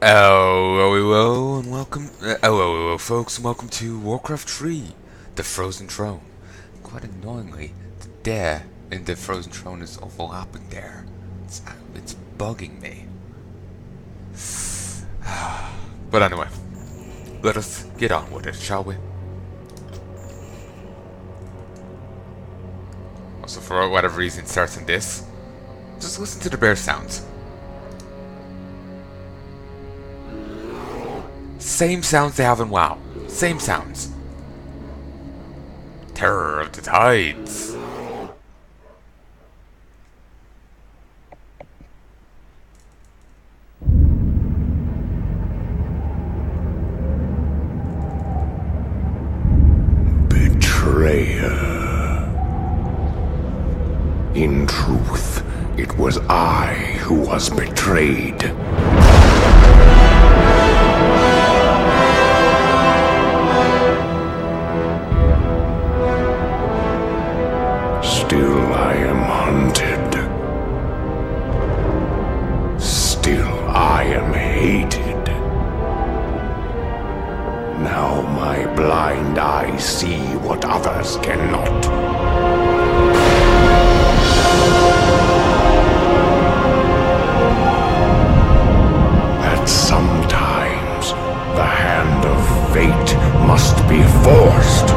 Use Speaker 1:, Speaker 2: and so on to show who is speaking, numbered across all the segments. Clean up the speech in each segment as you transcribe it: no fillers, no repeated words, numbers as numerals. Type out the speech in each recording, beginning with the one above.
Speaker 1: Hello, and welcome. Hello, folks, and welcome to Warcraft 3, the Frozen Throne. Quite annoyingly, the dare in the Frozen Throne is overlapping there. It's bugging me. But anyway, let us get on with it, shall we? Also, for whatever reason, starting this, just listen to the bear sounds. Same sounds they have in WoW. Same sounds. Terror of the Tides.
Speaker 2: Betrayer. In truth, it was I who was betrayed. Still I am hunted. Still I am hated. Now my blind eyes see what others cannot. That sometimes the hand of fate must be forced.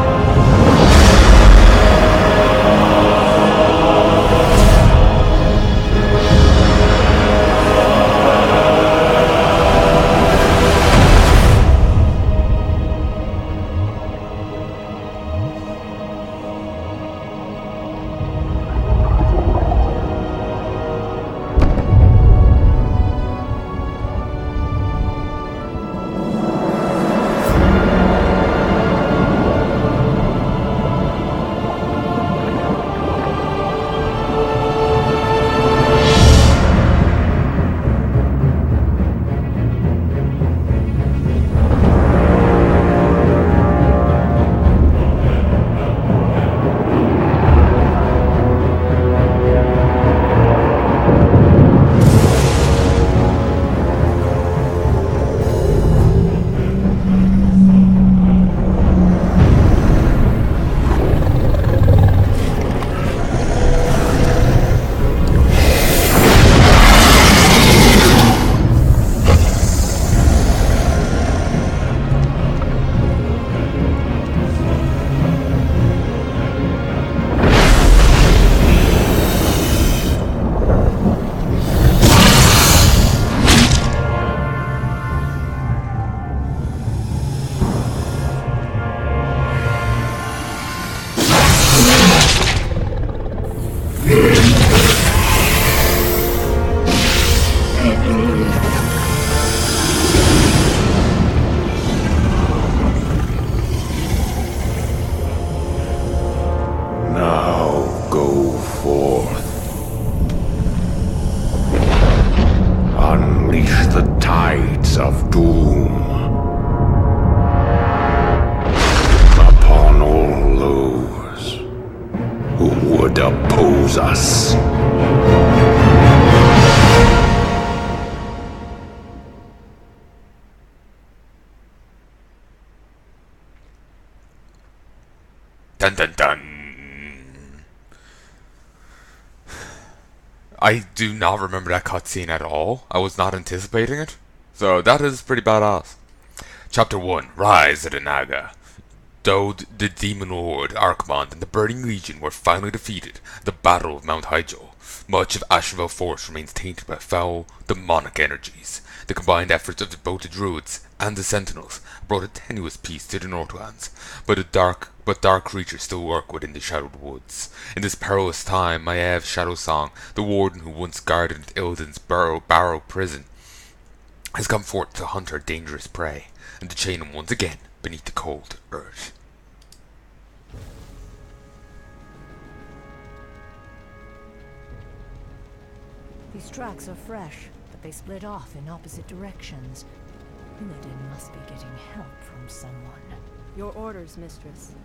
Speaker 2: Of doom upon all those who would oppose us.
Speaker 1: Dun dun dun. I do not remember that cutscene at all. I was not anticipating it. So that is pretty badass. Chapter 1, Rise of the Naga. Though the Demon Lord, Archmond, and the Burning Legion were finally defeated at the Battle of Mount Hyjal, much of Ashenvale Forest remains tainted by foul, demonic energies. The combined efforts of both the Druids and the Sentinels brought a tenuous peace to the Northlands, but dark creatures still lurk within the shadowed woods. In this perilous time, Maiev Shadowsong, the warden who once guarded Illidan's Barrow prison, has come forth to hunt her dangerous prey, and to chain him once again beneath the cold earth.
Speaker 3: These tracks are fresh, but they split off in opposite directions. Illidan must be getting help from someone.
Speaker 4: Your orders, mistress.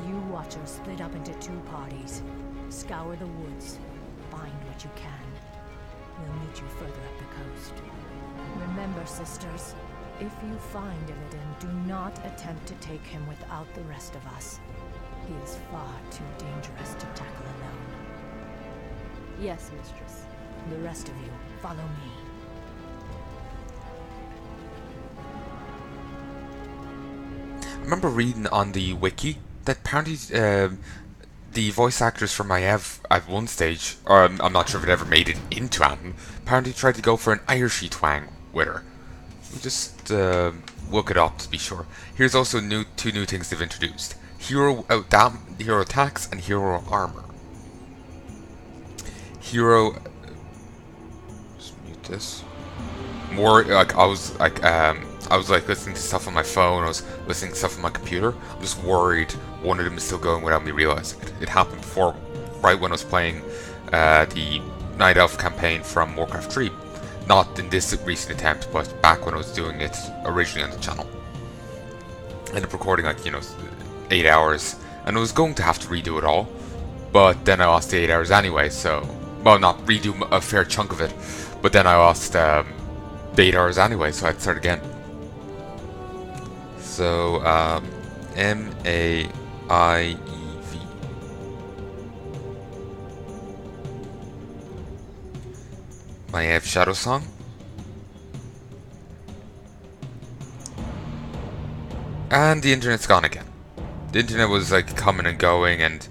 Speaker 3: You watchers split up into two parties. Scour the woods. Find what you can. We'll meet you further up the coast. Remember, sisters, if you find Illidan, do not attempt to take him without the rest of us. He is far too dangerous to tackle alone.
Speaker 4: Yes, mistress.
Speaker 3: The rest of you, follow me.
Speaker 1: I remember reading on the wiki that apparently the voice actress for Maiev at one stage, or I'm not sure if it ever made it into Anthem, apparently tried to go for an Irishy twang with her. We'll just look it up to be sure. Here's also two new things they've introduced: hero attacks and hero armor. Hero. Just mute this. More like I was like listening to stuff on my phone. I was listening to stuff on my computer. I'm just worried one of them is still going without me realizing it. It happened before, right when I was playing the Night Elf campaign from Warcraft 3. Not in this recent attempt, but back when I was doing it originally on the channel. I ended up recording 8 hours, and I was going to have to redo it all, but then I lost the 8 hours anyway. So, well, not redo a fair chunk of it, but then I lost the 8 hours anyway, so I had to start again. So, Maiev. Maiev Shadow Song. And the internet's gone again. The internet was like coming and going, and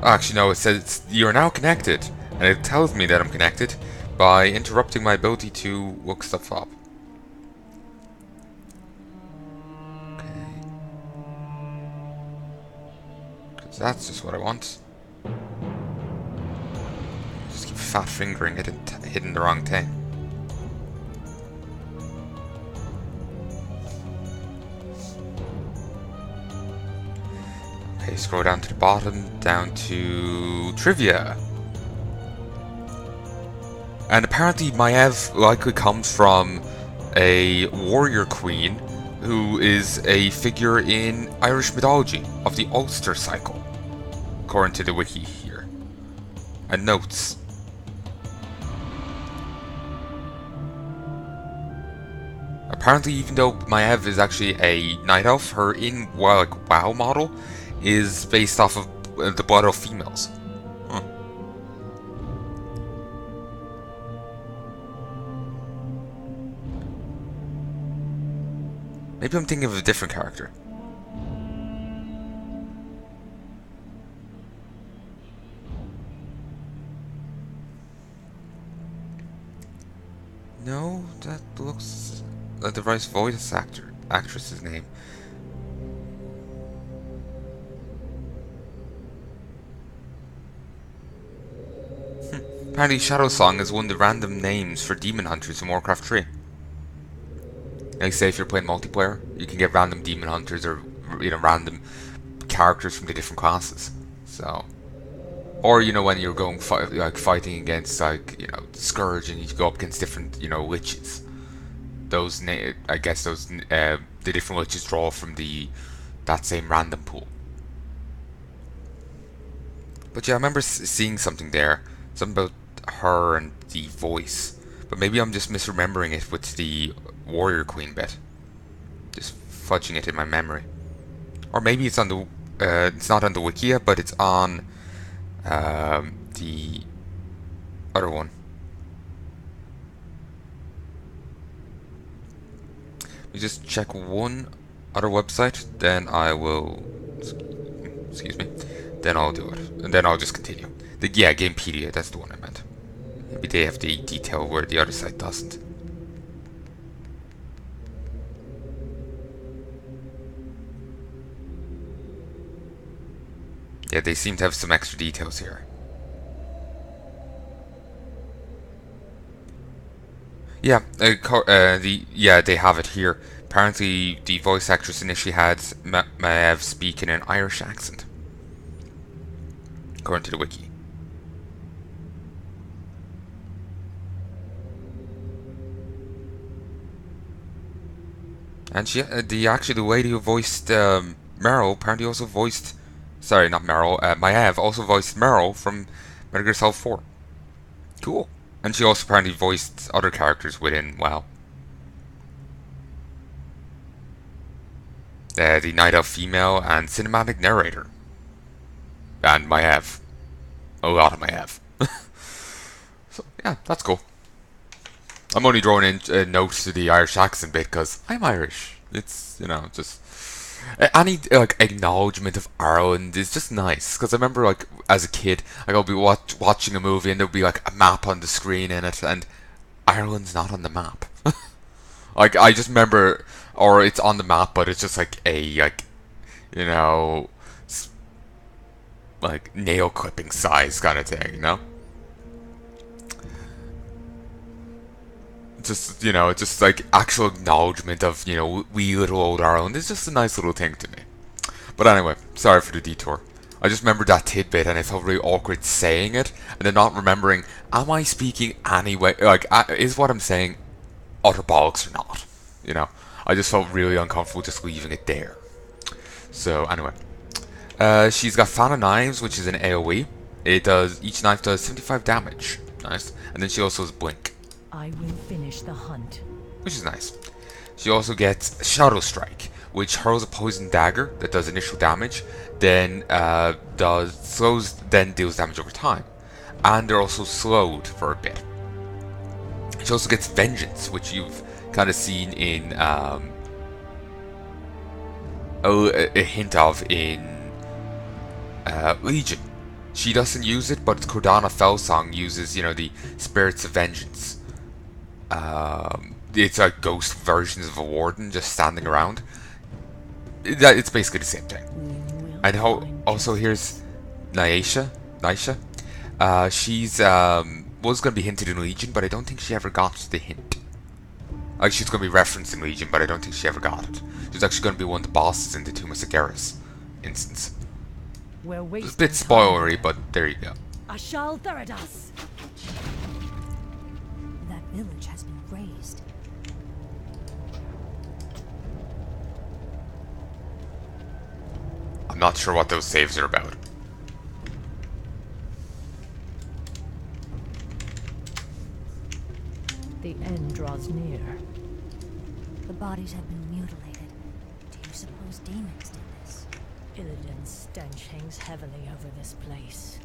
Speaker 1: actually no, it says you're now connected, and it tells me that I'm connected by interrupting my ability to look stuff up. Okay. 'Cause that's just what I want. Just keep fat fingering it and hitting the wrong thing. Okay, scroll down to the bottom, down to trivia. And apparently Maiev likely comes from a warrior queen who is a figure in Irish mythology of the Ulster cycle, according to the wiki here. And notes. Apparently, even though Maiev is actually a night elf, her WoW model is based off of the blood of females. Huh. Maybe I'm thinking of a different character. No, that looks like the right voice actress's name. Apparently Shadow Song is one of the random names for demon hunters in Warcraft 3. Like say if you're playing multiplayer, you can get random demon hunters or random characters from the different classes. So, or when you're going fighting against Scourge and you go up against different witches. Those I guess those the different witches draw from that same random pool. But yeah, I remember seeing something there, something about her and the voice. But maybe I'm just misremembering it with the warrior queen bit, just fudging it in my memory. Or maybe it's on the it's not on the wiki, but it's on the other one. Let me just check one other website, then I will. Excuse me. Then I'll do it, and then I'll just continue. Gamepedia, that's the one I meant. Maybe they have the detail where the other site doesn't. Yeah, they seem to have some extra details here. Yeah, they have it here. Apparently, the voice actress initially had Maiev speak in an Irish accent, according to the wiki. And she, the lady who voiced Meryl apparently also voiced. Sorry, not Meryl. Maiev also voiced Meryl from Metal Gear Solid 4. Cool. And she also apparently voiced other characters within WoW. The Night Elf female and cinematic narrator. And Maiev. A lot of Maiev. So, yeah, that's cool. I'm only throwing in a note to the Irish accent bit because I'm Irish. It's, you know, just... Any, like, acknowledgement of Ireland is just nice. Because I remember, like, as a kid, like, I'll be watching a movie and there'll be, like, a map on the screen in it, and Ireland's not on the map. Like, I just remember... Or it's on the map, but it's just, like, a, like, you know... like, nail clipping size kind of thing, you know? Just, you know, just like actual acknowledgement of, you know, wee little old Ireland is just a nice little thing to me. But anyway, sorry for the detour. I just remembered that tidbit and I felt really awkward saying it and then not remembering, am I speaking anyway? Like, is what I'm saying utter bollocks or not? You know, I just felt really uncomfortable just leaving it there. So, anyway. She's got Fan of Knives, which is an AoE. Each knife does 75 damage. Nice. And then she also has Blink.
Speaker 3: I will finish the hunt.
Speaker 1: Which is nice. She also gets Shadow Strike, which hurls a poison dagger that does initial damage, then deals damage over time. And they're also slowed for a bit. She also gets Vengeance, which you've kind of seen in a hint of in Legion. She doesn't use it, but Cordana Fellsong uses, you know, the Spirits of Vengeance. It's like ghost versions of a warden just standing around. It's basically the same thing. And also here's Naisha. She's was going to be hinted in Legion, but I don't think she ever got the hint. Like, she's going to be referenced in Legion, but I don't think she ever got it. She's actually going to be one of the bosses in the Tomb of Sagaris instance. It's a bit spoilery, but there you go.
Speaker 3: Ashal Theradas.
Speaker 5: That village has been razed.
Speaker 1: I'm not sure what those saves are about.
Speaker 3: The end draws near.
Speaker 5: The bodies have been mutilated. Do you suppose demons did this?
Speaker 3: Illidan's stench hangs heavily over this place.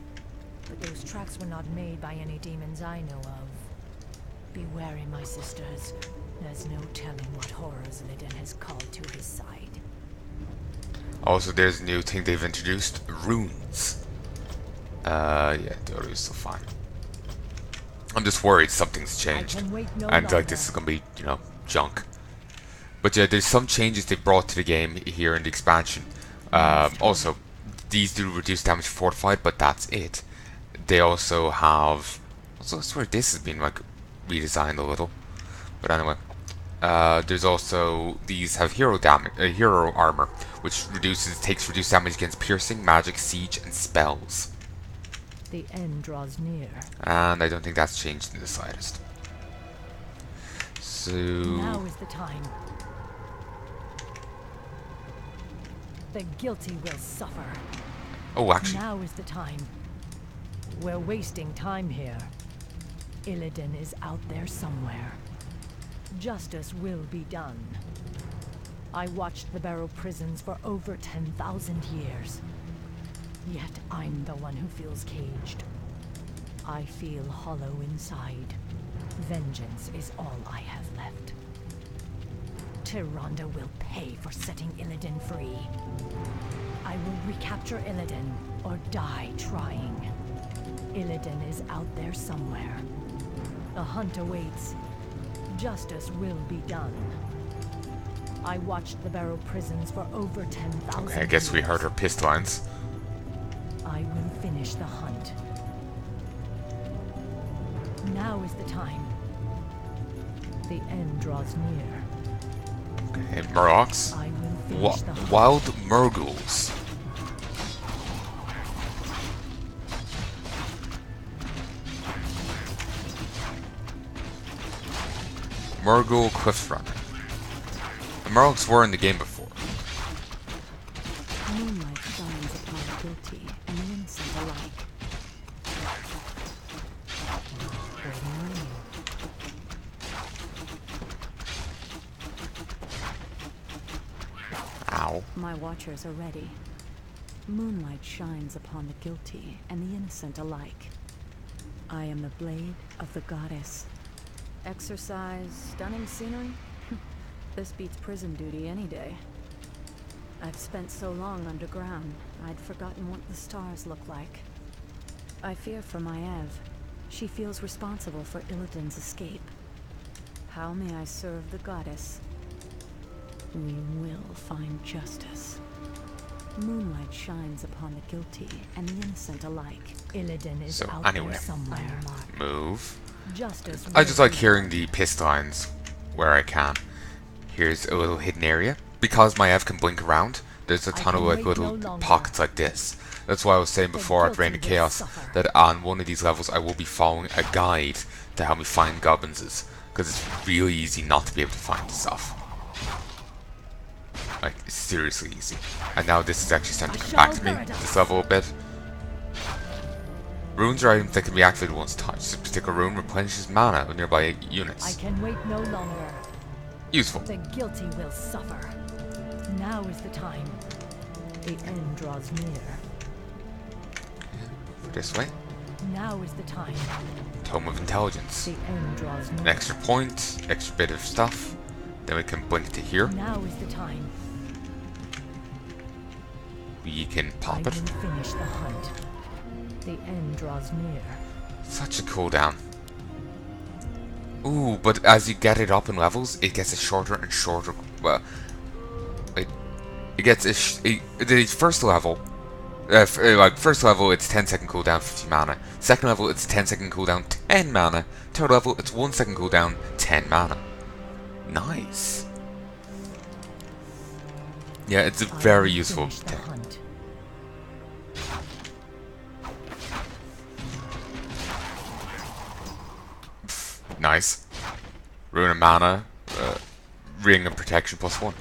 Speaker 3: But those tracks were not made by any demons I know of. Be wary, my sisters. There's no telling what horrors Illidan has called to his side.
Speaker 1: Also, there's a new thing they've introduced, runes. Yeah, the other is still fine. I'm just worried something's changed. And like this is gonna be, you know, junk. But yeah, there's some changes they brought to the game here in the expansion. Also, these do reduce damage fortified, but that's it. They also have... Also, I swear this has been like redesigned a little. But anyway. There's also... These have hero armor, which takes reduced damage against piercing, magic, siege, and spells.
Speaker 3: The end draws near.
Speaker 1: And I don't think that's changed in the slightest. So...
Speaker 3: Now is the time. The guilty will suffer.
Speaker 1: Oh, actually...
Speaker 3: Now is the time. We're wasting time here. Illidan is out there somewhere. Justice will be done. I watched the Barrow prisons for over 10,000 years. Yet I'm the one who feels caged. I feel hollow inside. Vengeance is all I have left. Tyrande will pay for setting Illidan free. I will recapture Illidan or die trying. Illidan is out there somewhere. The hunt awaits. Justice will be done. I watched the Barrow prisons for over 10,000
Speaker 1: Okay, I guess we heard her piss lines.
Speaker 3: I will finish the hunt. Now is the time. The end draws near.
Speaker 1: Okay, Murlocs.
Speaker 3: I will finish the hunt.
Speaker 1: Wild Murgles. Murgle Cliffrunner. The Murlocs were in the game before.
Speaker 5: Moonlight shines upon the guilty and innocent alike. Ordinary
Speaker 1: Ow.
Speaker 3: My watchers are ready. Moonlight shines upon the guilty and the innocent alike. I am the blade of the goddess. Exercise, stunning scenery? This beats prison duty any day. I've spent so long underground, I'd forgotten what the stars look like. I fear for my Ev. She feels responsible for Illidan's escape. How may I serve the goddess? We will find justice. Moonlight shines upon the guilty and the innocent alike. Illidan is
Speaker 1: So,
Speaker 3: out
Speaker 1: anyway.
Speaker 3: there somewhere.
Speaker 1: Move.
Speaker 3: Justice
Speaker 1: I just
Speaker 3: will
Speaker 1: like
Speaker 3: be
Speaker 1: hearing
Speaker 3: done.
Speaker 1: the pistons where I can. Here's a little hidden area. Because my Ev can blink around, there's a ton of
Speaker 3: can
Speaker 1: like
Speaker 3: wait
Speaker 1: little
Speaker 3: no longer.
Speaker 1: pockets like this. That's why I was saying
Speaker 3: The
Speaker 1: before at Reign of
Speaker 3: guilty will
Speaker 1: Chaos
Speaker 3: suffer.
Speaker 1: that on one of these levels I will be following a guide to help me find goblins. Because it's really easy not to be able to find stuff. Like, seriously easy. And now this is actually starting to come back to me, this level a bit. Runes are items that can be activated once touched. This particular rune replenishes mana of nearby
Speaker 3: I
Speaker 1: units.
Speaker 3: can wait no longer.
Speaker 1: Useful.
Speaker 3: The guilty will suffer. Now is the time. The end draws near.
Speaker 1: This way.
Speaker 3: Now is the time.
Speaker 1: Tome of Intelligence.
Speaker 3: The end draws near.
Speaker 1: An extra point, extra bit of stuff. Then we can blink to here.
Speaker 3: Now is the time.
Speaker 1: We can pop
Speaker 3: I
Speaker 1: it.
Speaker 3: will finish the hunt. The end draws near.
Speaker 1: Such a cooldown. Ooh, but as you get it up in levels, it gets a shorter and shorter. Well, it gets the first level. Like first level, it's 10-second cooldown, 50 mana. Second level, it's 10-second cooldown, 10 mana. Third level, it's 1-second cooldown, 10 mana. Nice. Yeah, it's a very useful
Speaker 3: Finish the
Speaker 1: thing.
Speaker 3: hunt.
Speaker 1: Nice. Rune of Mana, Ring of Protection +1.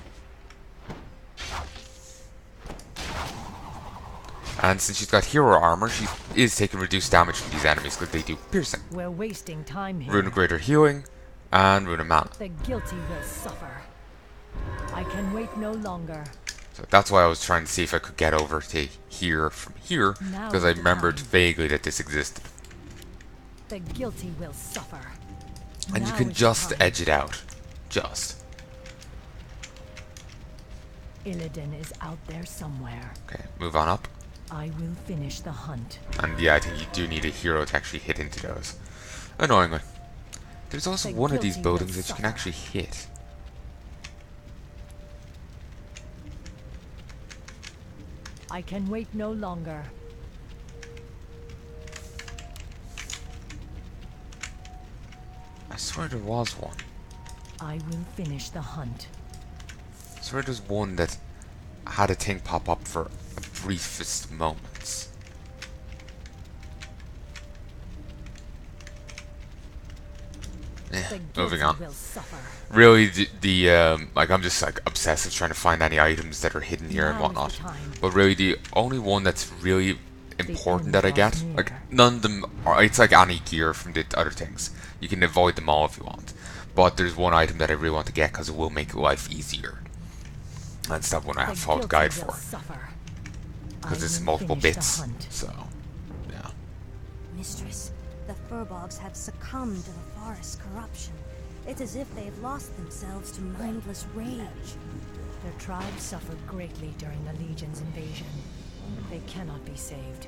Speaker 1: And since she's got hero armor, she is taking reduced damage from these enemies because they do piercing.
Speaker 3: We're wasting time here.
Speaker 1: Rune of Greater Healing, and Rune of Mana.
Speaker 3: The guilty will suffer. I can wait no longer.
Speaker 1: So that's why I was trying to see if I could get over to here from here,
Speaker 3: Now
Speaker 1: because
Speaker 3: is
Speaker 1: I
Speaker 3: the
Speaker 1: remembered
Speaker 3: time.
Speaker 1: vaguely that this existed.
Speaker 3: The guilty will suffer.
Speaker 1: And you
Speaker 3: Now
Speaker 1: can
Speaker 3: is the
Speaker 1: just
Speaker 3: time.
Speaker 1: edge it out. Just.
Speaker 3: Illidan is out there somewhere.
Speaker 1: Okay, move on up.
Speaker 3: I will finish the hunt.
Speaker 1: And yeah, I think you do need a hero to actually hit into those. Annoyingly. There's also
Speaker 3: The
Speaker 1: one of these
Speaker 3: guilty will
Speaker 1: buildings that you can
Speaker 3: suffer.
Speaker 1: actually hit.
Speaker 3: I can wait no longer.
Speaker 1: I swear there was one.
Speaker 3: I will finish the hunt.
Speaker 1: I swear there's one that had a thing pop up for a briefest moments.
Speaker 3: The
Speaker 1: Moving
Speaker 3: guilty
Speaker 1: on.
Speaker 3: will suffer.
Speaker 1: Really, like I'm just like obsessive trying to find any items that are hidden here and
Speaker 3: Now is the
Speaker 1: whatnot.
Speaker 3: time.
Speaker 1: But really, the only one that's really important that I
Speaker 3: end
Speaker 1: get,
Speaker 3: draws
Speaker 1: like
Speaker 3: near.
Speaker 1: none of them are. It's like any gear from the other things. You can avoid them all if you want. But there's one item that I really want to get because it will make life easier. That's that one I have
Speaker 3: The
Speaker 1: followed the
Speaker 3: guilty
Speaker 1: guide
Speaker 3: will
Speaker 1: for
Speaker 3: suffer.
Speaker 1: because
Speaker 3: I
Speaker 1: it's
Speaker 3: will
Speaker 1: multiple
Speaker 3: finish the
Speaker 1: bits.
Speaker 3: hunt.
Speaker 1: So, yeah.
Speaker 5: Mistress, the Furbolgs have succumbed to the forest's corruption. It's as if they've lost themselves to mindless rage.
Speaker 3: Their tribe suffered greatly during the Legion's invasion. They cannot be saved.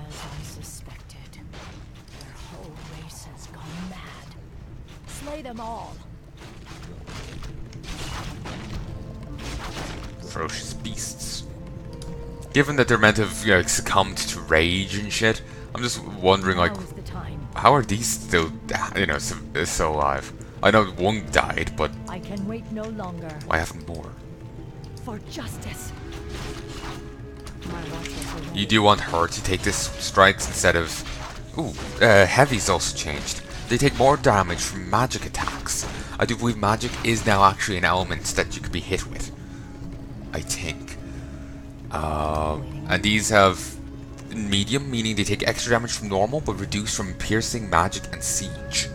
Speaker 3: As I suspected, their whole race has gone mad. Slay them all!
Speaker 1: Ferocious beasts. Given that they're meant to have, like, succumbed to rage and shit, I'm just wondering, like,
Speaker 3: Now is the time.
Speaker 1: how are these still, still alive? I know one died, but
Speaker 3: I can wait no longer.
Speaker 1: why haven't more?
Speaker 3: For justice! My watchers are ready.
Speaker 1: You do want her to take this strikes instead of... Ooh, Heavy's also changed. They take more damage from magic attacks. I do believe magic is now actually an element that you could be hit with. I think. And these have medium, meaning they take extra damage from normal, but reduced from piercing, magic, and siege.